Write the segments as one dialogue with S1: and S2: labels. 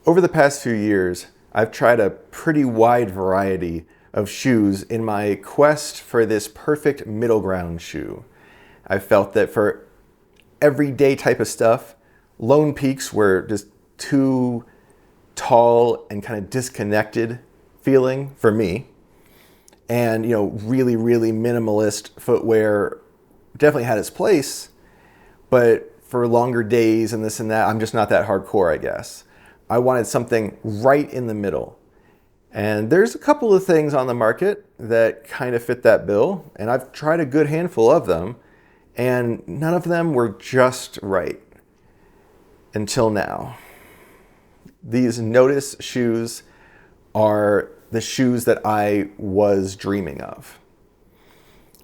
S1: Over the past few years, I've tried a pretty wide variety of shoes in my quest for this perfect middle ground shoe. I felt that for everyday type of stuff, Lone Peaks were just too tall and kind of disconnected feeling for me. And, really, really minimalist footwear definitely had its place, but for longer days and this and that, I'm just not that hardcore, I guess. I wanted something right in the middle. And there's a couple of things on the market that kind of fit that bill, and I've tried a good handful of them, and none of them were just right. Until now. These Notace shoes are the shoes that I was dreaming of.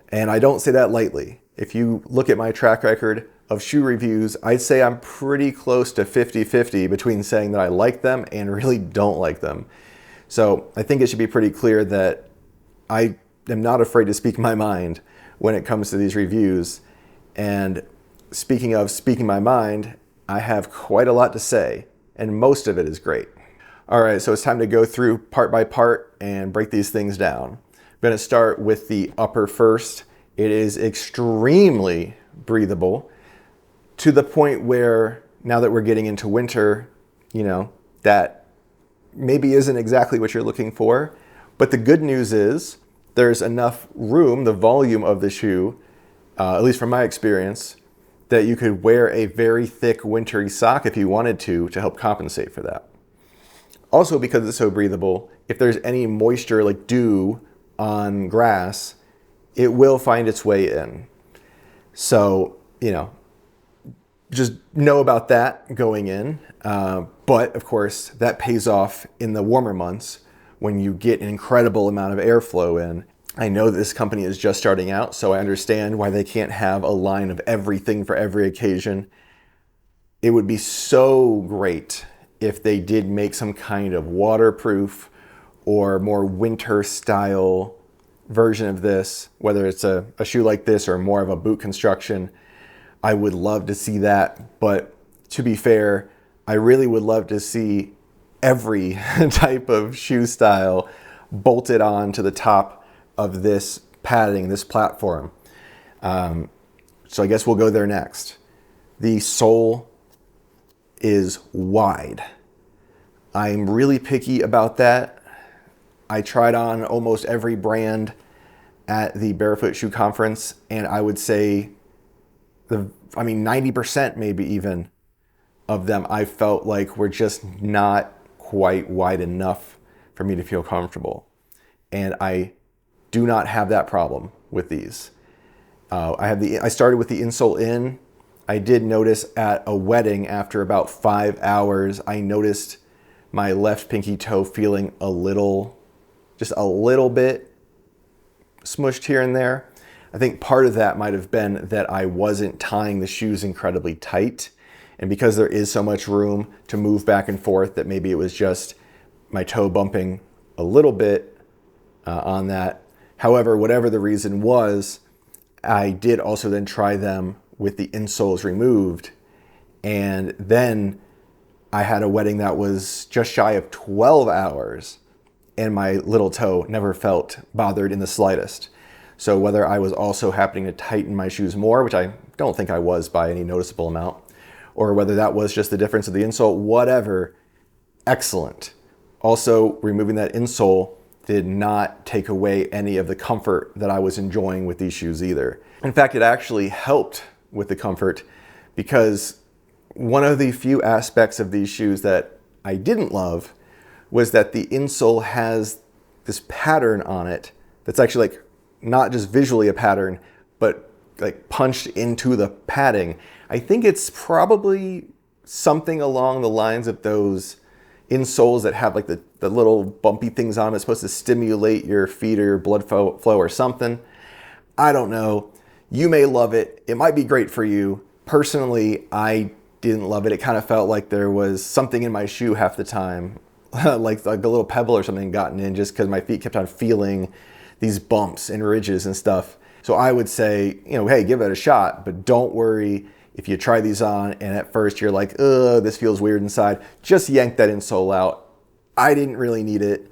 S1: And I don't say that lightly. If you look at my track record of shoe reviews, I'd say I'm pretty close to 50-50 between saying that I like them and really don't like them. So I think it should be pretty clear that I am not afraid to speak my mind when it comes to these reviews. And speaking of speaking my mind, I have quite a lot to say, and most of it is great. All right, so it's time to go through part by part and break these things down. I'm going to start with the upper first. It is extremely breathable to the point where now that we're getting into winter, that maybe isn't exactly what you're looking for. But the good news is there's enough room, the volume of the shoe, at least from my experience, that you could wear a very thick wintry sock if you wanted to help compensate for that. Also, because it's so breathable, if there's any moisture like dew on grass, it will find its way in. So, just know about that going in. But of course, that pays off in the warmer months when you get an incredible amount of airflow in. I know that this company is just starting out, so I understand why they can't have a line of everything for every occasion. It would be so great if they did make some kind of waterproof or more winter style version of this, whether it's a shoe like this or more of a boot construction. I would love to see that, but to be fair, I really would love to see every type of shoe style bolted on to the top of this padding, this platform. So I guess we'll go there next. The sole is wide. I'm really picky about that. I tried on almost every brand at the Barefoot Shoe Conference, and I would say 90% maybe even of them I felt like were just not quite wide enough for me to feel comfortable. And I do not have that problem with these. I started with the insole in. I did notice at a wedding after about 5 hours, I noticed my left pinky toe feeling just a little bit smushed here and there. I think part of that might have been that I wasn't tying the shoes incredibly tight. And because there is so much room to move back and forth, that maybe it was just my toe bumping a little bit on that. However, whatever the reason was, I did also then try them with the insoles removed. And then I had a wedding that was just shy of 12 hours and my little toe never felt bothered in the slightest. So whether I was also happening to tighten my shoes more, which I don't think I was by any noticeable amount, or whether that was just the difference of the insole, whatever, excellent. Also, removing that insole did not take away any of the comfort that I was enjoying with these shoes either. In fact, it actually helped with the comfort, because one of the few aspects of these shoes that I didn't love was that the insole has this pattern on it that's actually like not just visually a pattern, but like punched into the padding. I think it's probably something along the lines of those insoles that have like the little bumpy things on them. It's supposed to stimulate your feet or your blood flow or something. I don't know. You may love it. It might be great for you. Personally, I didn't love it. It kind of felt like there was something in my shoe half the time, like a little pebble or something gotten in, just because my feet kept on feeling these bumps and ridges and stuff. So I would say, hey, give it a shot, but don't worry If you try these on and at first you're like, ugh, this feels weird inside, just yank that insole out. I didn't really need it.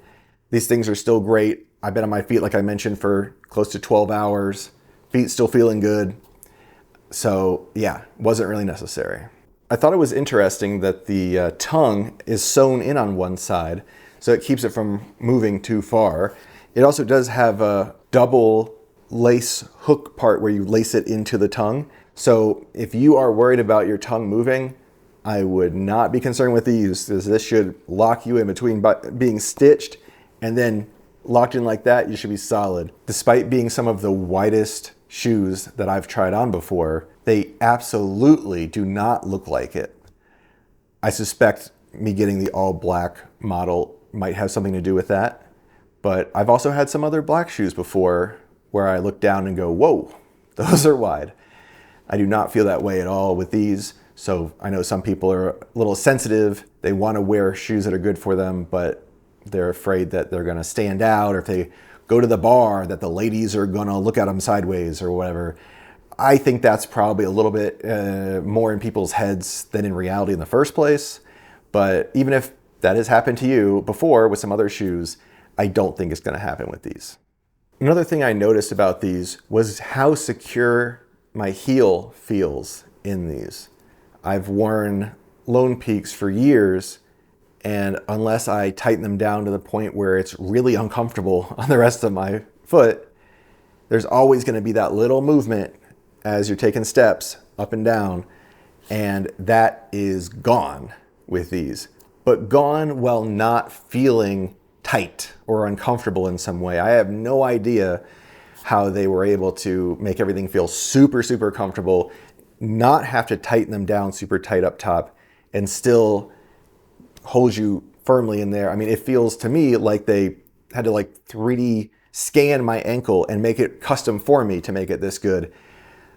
S1: These things are still great. I've been on my feet, like I mentioned, for close to 12 hours. Feet still feeling good. So yeah, wasn't really necessary. I thought it was interesting that the tongue is sewn in on one side, so it keeps it from moving too far. It also does have a double lace hook part where you lace it into the tongue. So if you are worried about your tongue moving, I would not be concerned with these, because this should lock you in between being stitched and then locked in like that. You should be solid. Despite being some of the widest shoes that I've tried on before, they absolutely do not look like it. I suspect me getting the all black model might have something to do with that. But I've also had some other black shoes before where I look down and go, whoa, those are wide. I do not feel that way at all with these. So I know some people are a little sensitive. They want to wear shoes that are good for them, but they're afraid that they're going to stand out, or if they go to the bar that the ladies are going to look at them sideways or whatever. I think that's probably a little bit more in people's heads than in reality in the first place. But even if that has happened to you before with some other shoes, I don't think it's going to happen with these. Another thing I noticed about these was how secure my heel feels in these. I've worn Lone Peaks for years, and unless I tighten them down to the point where it's really uncomfortable on the rest of my foot, there's always going to be that little movement as you're taking steps up and down, and that is gone with these. But gone while not feeling tight or uncomfortable in some way. I have no idea how they were able to make everything feel super, super comfortable, not have to tighten them down super tight up top, and still hold you firmly in there. I mean, it feels to me like they had to like 3D scan my ankle and make it custom for me to make it this good.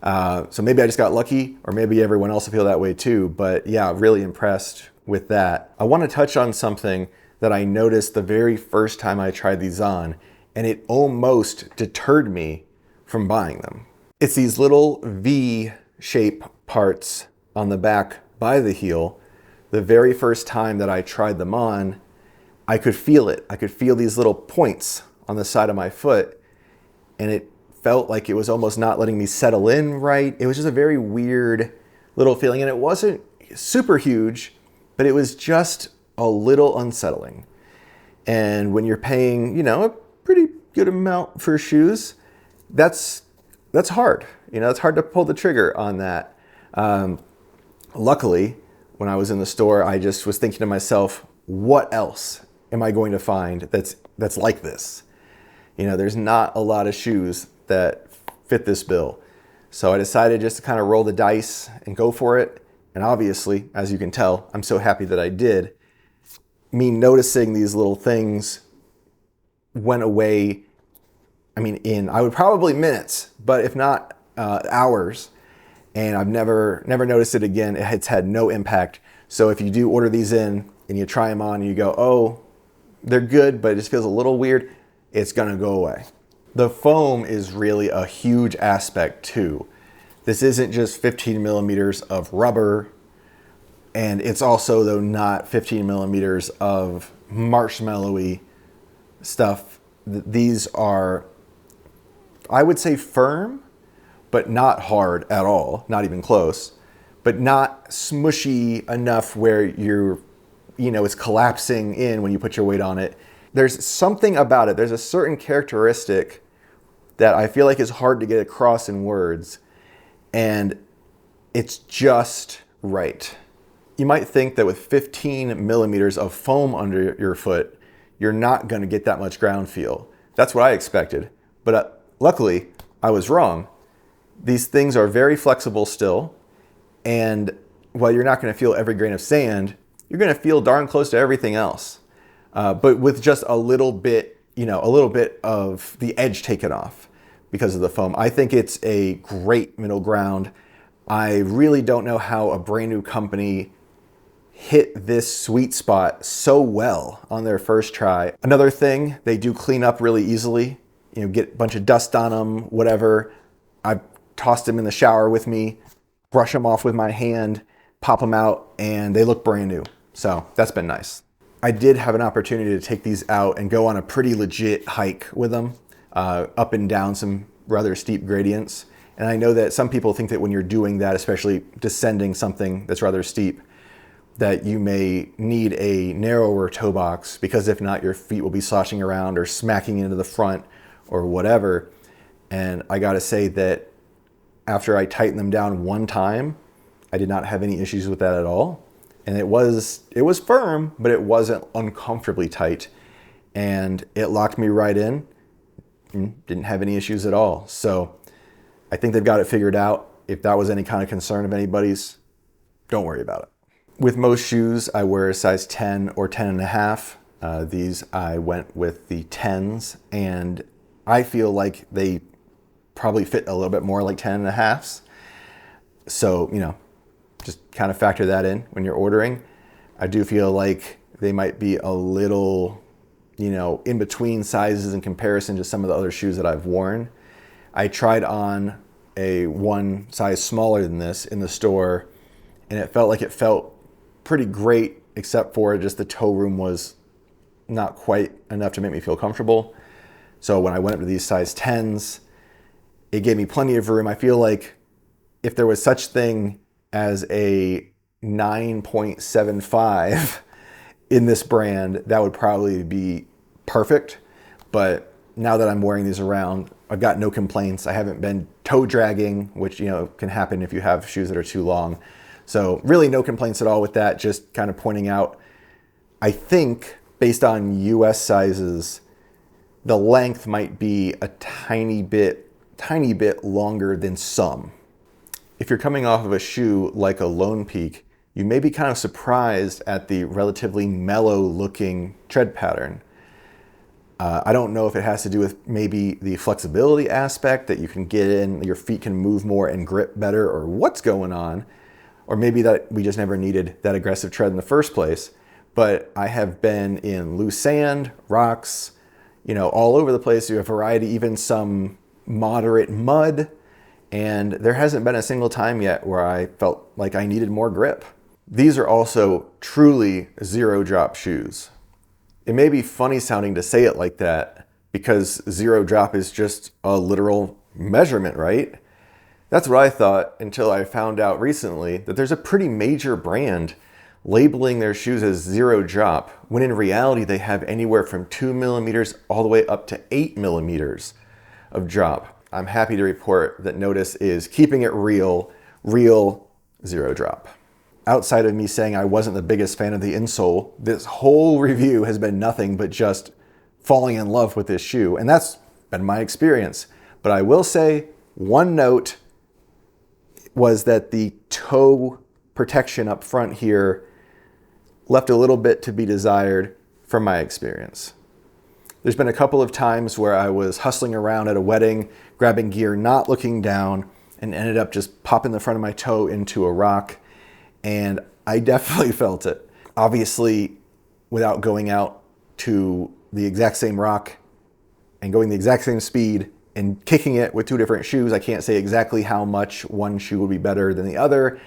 S1: So maybe I just got lucky, or maybe everyone else will feel that way too. But yeah, really impressed with that. I want to touch on something that I noticed the very first time I tried these on, and it almost deterred me from buying them. It's these little V-shape parts on the back by the heel. The very first time that I tried them on, I could feel it. I could feel these little points on the side of my foot, and it felt like it was almost not letting me settle in right. It was just a very weird little feeling, and it wasn't super huge, but it was just a little unsettling. And when you're paying, a pretty good amount for shoes, that's hard. It's hard to pull the trigger on that. Luckily, when I was in the store, I just was thinking to myself, what else am I going to find that's like this? There's not a lot of shoes that fit this bill. So I decided just to kind of roll the dice and go for it. And obviously, as you can tell, I'm so happy that I did. Me noticing these little things went away, I would probably minutes, but if not hours. And I've never noticed it again. It's had no impact. So if you do order these in and you try them on and you go, oh, they're good, but it just feels a little weird, it's gonna go away. The foam is really a huge aspect too. This isn't just 15 millimeters of rubber, and it's also, though, not 15 millimeters of marshmallowy stuff. These are, I would say, firm, but not hard at all, not even close, but not smushy enough where it's collapsing in when you put your weight on it. There's something about it. There's a certain characteristic that I feel like is hard to get across in words, and it's just right. You might think that with 15 millimeters of foam under your foot, you're not going to get that much ground feel. That's what I expected, but luckily I was wrong. These things are very flexible still, and while you're not going to feel every grain of sand, you're going to feel darn close to everything else, but with just a little bit of the edge taken off because of the foam. I think it's a great middle ground. I really don't know how a brand new company hit this sweet spot so well on their first try. Another thing, they do clean up really easily. Get a bunch of dust on them, whatever. I tossed them in the shower with me. brush them off with my hand, pop them out, and they look brand new. So that's been nice. I did have an opportunity to take these out and go on a pretty legit hike with them, up and down some rather steep gradients. And I know that some people think that when you're doing that, especially descending something that's rather steep, that you may need a narrower toe box, because if not, your feet will be sloshing around or smacking into the front or whatever. And I gotta say that after I tightened them down one time, I did not have any issues with that at all. And it was firm, but it wasn't uncomfortably tight. And it locked me right in. Didn't have any issues at all. So I think they've got it figured out. If that was any kind of concern of anybody's, don't worry about it. With most shoes, I wear a size 10 or 10 and a half. These I went with the 10s, and I feel like they probably fit a little bit more like 10 and a halves. So, you know, just kind of factor that in when you're ordering. I do feel like they might be a little, you know, in between sizes in comparison to some of the other shoes that I've worn. I tried on a one size smaller than this in the store, and it felt pretty great, except for just the toe room was not quite enough to make me feel comfortable. So when I went up to these size 10s, it gave me plenty of room. I feel like if there was such thing as a 9.75 in this brand, that would probably be perfect. But now that I'm wearing these around, I've got no complaints. I haven't been toe dragging, which, you know, can happen if you have shoes that are too long. So really no complaints at all with that. Just kind of pointing out, I think based on US sizes, the length might be a tiny bit longer than some. If you're coming off of a shoe like a Lone Peak, you may be kind of surprised at the relatively mellow looking tread pattern. I don't know if it has to do with maybe the flexibility aspect, that you can get in, your feet can move more and grip better, or what's going on, or maybe that we just never needed that aggressive tread in the first place. But I have been in loose sand, rocks, you know, all over the place. You have variety, even some moderate mud, and there hasn't been a single time yet where I felt like I needed more grip. These are also truly zero drop shoes. It may be funny sounding to say it like that, because zero drop is just a literal measurement, right? That's what I thought until I found out recently that there's a pretty major brand labeling their shoes as zero drop, when in reality they have anywhere from 2 millimeters all the way up to 8 millimeters of drop. I'm happy to report that Notace is keeping it real zero drop. Outside of me saying I wasn't the biggest fan of the insole, this whole review has been nothing but just falling in love with this shoe, and that's been my experience. But I will say one note was that the toe protection up front here left a little bit to be desired from my experience. There's been a couple of times where I was hustling around at a wedding, grabbing gear, not looking down, and ended up just popping the front of my toe into a rock, and I definitely felt it. Obviously, without going out to the exact same rock and going the exact same speed and kicking it with two different shoes, I can't say exactly how much one shoe would be better than the other,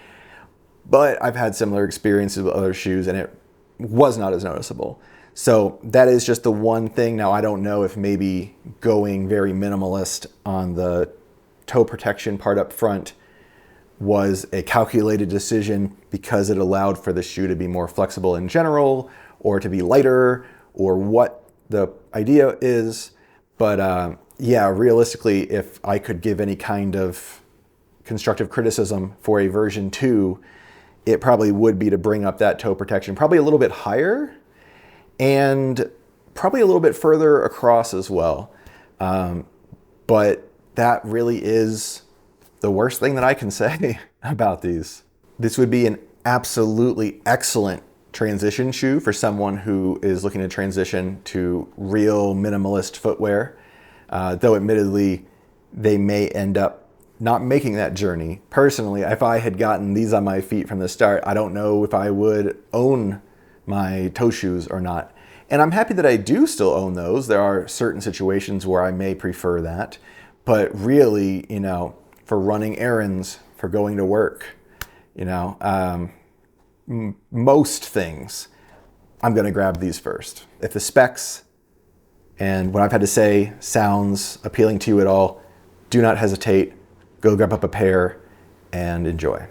S1: but I've had similar experiences with other shoes and it was not as noticeable. So that is just the one thing. Now, I don't know if maybe going very minimalist on the toe protection part up front was a calculated decision because it allowed for the shoe to be more flexible in general, or to be lighter, or what the idea is. But yeah, realistically, if I could give any kind of constructive criticism for a version 2, it probably would be to bring up that toe protection probably a little bit higher, and probably a little bit further across as well. But that really is the worst thing that I can say about these. This would be an absolutely excellent transition shoe for someone who is looking to transition to real minimalist footwear. Though admittedly, they may end up not making that journey. Personally, if I had gotten these on my feet from the start, I don't know if I would own my toe shoes or not. And I'm happy that I do still own those. There are certain situations where I may prefer that. But really, you know, for running errands, for going to work, You know, most things, I'm going to grab these first. If the specs and what I've had to say sounds appealing to you at all, do not hesitate. Go grab up a pair and enjoy.